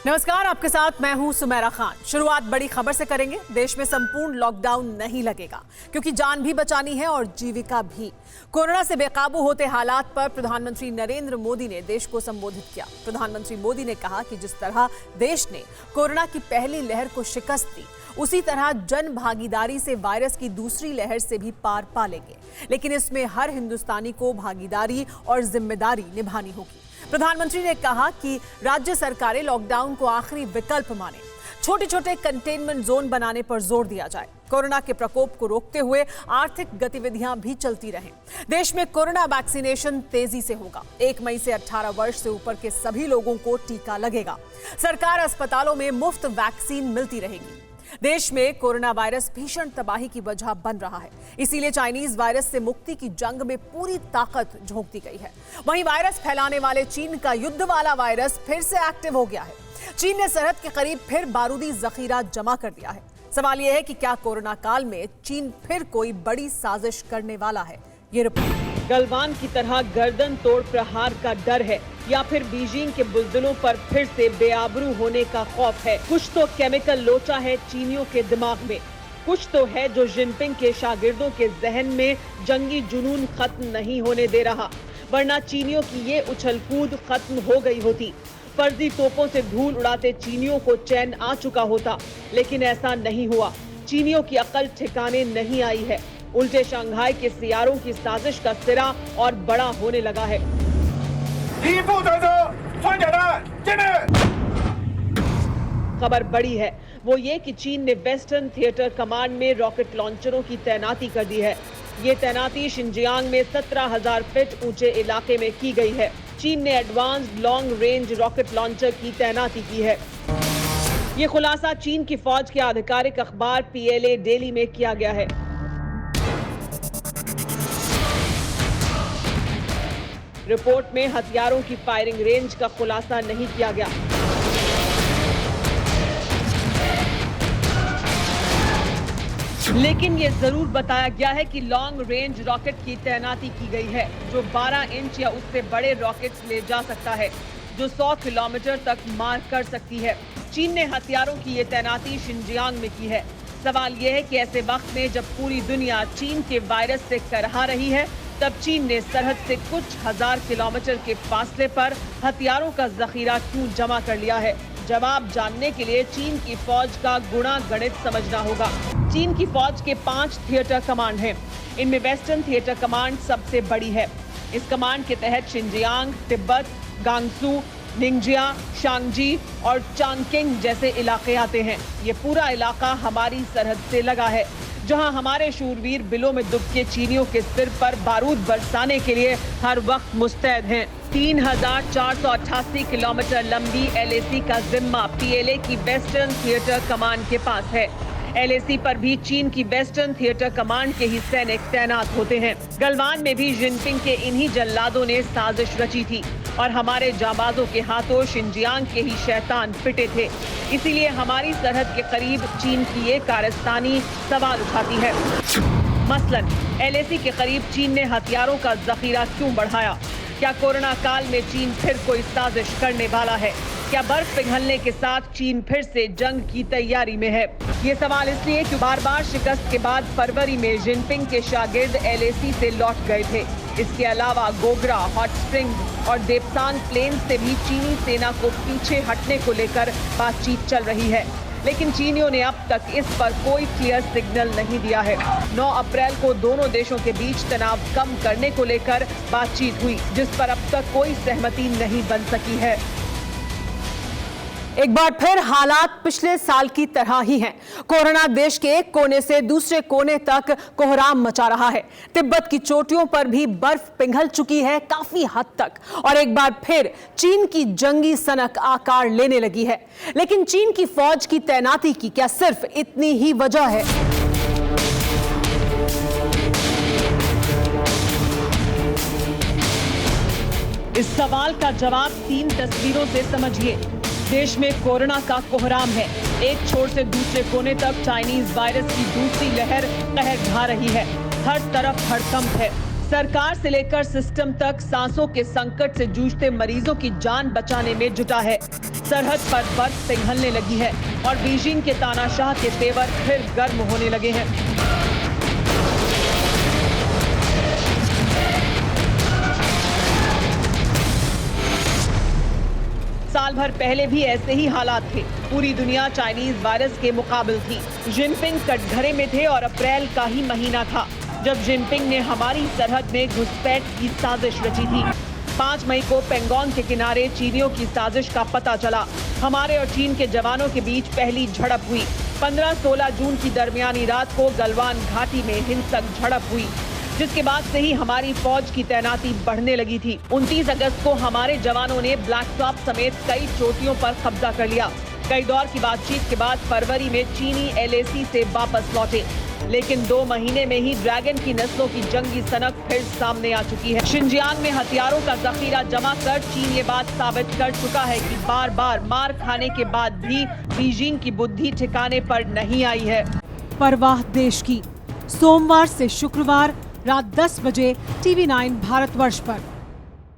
नमस्कार, आपके साथ मैं हूं सुमेरा खान। शुरुआत बड़ी खबर से करेंगे। देश में संपूर्ण लॉकडाउन नहीं लगेगा क्योंकि जान भी बचानी है और जीविका भी। कोरोना से बेकाबू होते हालात पर प्रधानमंत्री नरेंद्र मोदी ने देश को संबोधित किया। प्रधानमंत्री मोदी ने कहा कि जिस तरह देश ने कोरोना की पहली लहर को शिकस्त दी, उसी तरह जन भागीदारी से वायरस की दूसरी लहर से भी पार पा लेंगे। लेकिन इसमें हर हिंदुस्तानी को भागीदारी और जिम्मेदारी निभानी होगी। प्रधानमंत्री ने कहा कि राज्य सरकारें लॉकडाउन को आखिरी विकल्प माने, छोटे छोटे कंटेनमेंट जोन बनाने पर जोर दिया जाए। कोरोना के प्रकोप को रोकते हुए आर्थिक गतिविधियां भी चलती रहें। देश में कोरोना वैक्सीनेशन तेजी से होगा। 1 मई से 18 वर्ष से ऊपर के सभी लोगों को टीका लगेगा। सरकार अस्पतालों में मुफ्त वैक्सीन मिलती रहेगी। देश में कोरोना वायरस भीषण तबाही की वजह बन रहा है, इसीलिए चाइनीज वायरस से मुक्ति की जंग में पूरी ताकत झोंक दी गई है। वहीं वायरस फैलाने वाले चीन का युद्ध वाला वायरस फिर से एक्टिव हो गया है। चीन ने सरहद के करीब फिर बारूदी जखीरा जमा कर दिया है। सवाल यह है कि क्या कोरोना काल में चीन फिर कोई बड़ी साजिश करने वाला है? ये रिपोर्ट। गलवान की तरह गर्दन तोड़ प्रहार का डर है या फिर बीजिंग के बुज़दिलों पर फिर से बेआबरू होने का खौफ है। कुछ तो केमिकल लोचा है चीनियों के दिमाग में, कुछ तो है जो जिनपिंग के शागिर्दों के जहन में जंगी जुनून खत्म नहीं होने दे रहा, वरना चीनियों की ये उछल कूद खत्म हो गई होती। फर्जी तोपों से धूल उड़ाते चीनियों को चैन आ चुका होता, लेकिन ऐसा नहीं हुआ। चीनियों की अकल ठिकाने नहीं आई है। उल्टे शंघाई के सियारों की साजिश का सिरा और बड़ा होने लगा है। खबर बड़ी है वो ये कि चीन ने वेस्टर्न थिएटर कमांड में रॉकेट लॉन्चरों की तैनाती कर दी है। ये तैनाती शिनजियांग में 17,000 फीट ऊंचे इलाके में की गई है। चीन ने advanced long range rocket launcher की तैनाती की है। ये खुलासा चीन की फौज के आधिकारिक अखबार PLA डेली में किया गया है। रिपोर्ट में हथियारों की फायरिंग रेंज का खुलासा नहीं किया गया। लेकिन ये जरूर बताया गया है कि लॉन्ग रेंज रॉकेट की तैनाती की गई है, जो 12 इंच या उससे बड़े रॉकेट्स ले जा सकता है, जो 100 किलोमीटर तक मार कर सकती है। चीन ने हथियारों की ये तैनाती शिनजियांग में की है। सवाल ये है कि ऐसे वक्त में जब पूरी दुनिया चीन के वायरस से करहा रही है, तब चीन ने सरहद से कुछ हजार किलोमीटर के फासले पर हथियारों का जखीरा क्यों जमा कर लिया है? जवाब जानने के लिए चीन की फौज का गुणा गणित समझना होगा। चीन की फौज के 5 थिएटर कमांड हैं। इनमें वेस्टर्न थिएटर कमांड सबसे बड़ी है। इस कमांड के तहत शिनजियांग, तिब्बत, गांगसू, निंगजिया, शांगजी और चांगकिंग जैसे इलाके आते हैं। ये पूरा इलाका हमारी सरहद से लगा है, जहां हमारे शूरवीर बिलों में दुबके चीनियों के सिर पर बारूद बरसाने के लिए हर वक्त मुस्तैद हैं। 3,488 किलोमीटर लंबी LAC का जिम्मा PLA की वेस्टर्न थिएटर कमांड के पास है। LAC पर भी चीन की वेस्टर्न थिएटर कमांड के ही सैनिक तैनात होते हैं। गलवान में भी जिनपिंग के इन्हीं जल्लादों ने साजिश रची थी और हमारे जाबाजों के हाथों शिनजियांग के ही शैतान पिटे थे। इसीलिए हमारी सरहद के करीब चीन की ये कारस्तानी सवाल उठाती है। मसलन LAC के करीब चीन ने हथियारों का जखीरा क्यों बढ़ाया? क्या कोरोना काल में चीन फिर कोई साजिश करने वाला है? क्या बर्फ पिघलने के साथ चीन फिर से जंग की तैयारी में है? ये सवाल इसलिए कि बार-बार शिकस्त के बाद फरवरी में जिनपिंग के शागिर्द LAC से लौट गए थे। इसके अलावा गोगरा, हॉट स्प्रिंग और देपसान प्लेन से भी चीनी सेना को पीछे हटने को लेकर बातचीत चल रही है, लेकिन चीनियों ने अब तक इस पर कोई क्लियर सिग्नल नहीं दिया है। 9 अप्रैल को दोनों देशों के बीच तनाव कम करने को लेकर बातचीत हुई, जिस पर अब तक कोई सहमति नहीं बन सकी है। एक बार फिर हालात पिछले साल की तरह ही हैं। कोरोना देश के एक कोने से दूसरे कोने तक कोहराम मचा रहा है। तिब्बत की चोटियों पर भी बर्फ पिघल चुकी है काफी हद तक, और एक बार फिर चीन की जंगी सनक आकार लेने लगी है। लेकिन चीन की फौज की तैनाती की क्या सिर्फ इतनी ही वजह है? इस सवाल का जवाब 3 तस्वीरों से समझिए। देश में कोरोना का कोहराम है। एक छोर से दूसरे कोने तक चाइनीज वायरस की दूसरी लहर कहर ढा रही है। हर तरफ हड़कंप है। सरकार से लेकर सिस्टम तक सांसों के संकट से जूझते मरीजों की जान बचाने में जुटा है। सरहद पर बर्फ पिघलने लगी है और बीजिंग के तानाशाह के तेवर फिर गर्म होने लगे हैं। साल भर पहले भी ऐसे ही हालात थे। पूरी दुनिया चाइनीज वायरस के मुकाबिल थी। जिनपिंग कटघरे में थे और अप्रैल का ही महीना था जब जिनपिंग ने हमारी सरहद में घुसपैठ की साजिश रची थी। 5 मई को पेंगोंग के किनारे चीनियों की साजिश का पता चला। हमारे और चीन के जवानों के बीच पहली झड़प हुई। 15-16 जून की दरमियानी रात को गलवान घाटी में हिंसक झड़प हुई, जिसके बाद से ही हमारी फौज की तैनाती बढ़ने लगी थी। 29 अगस्त को हमारे जवानों ने ब्लैक टॉप समेत कई चोटियों पर कब्जा कर लिया। कई दौर की बातचीत के बाद फरवरी में चीनी LAC से वापस लौटे, लेकिन 2 महीने में ही ड्रैगन की नस्लों की जंगी सनक फिर सामने आ चुकी है। शिनजियांग में हथियारों का जखीरा जमा कर चीन ये बात साबित कर चुका है कि बार बार मार खाने के बाद भी बीजिंग की बुद्धि ठिकाने पर नहीं आई है। परवाह देश की, सोमवार से शुक्रवार रात 10 बजे TV9 भारतवर्ष पर।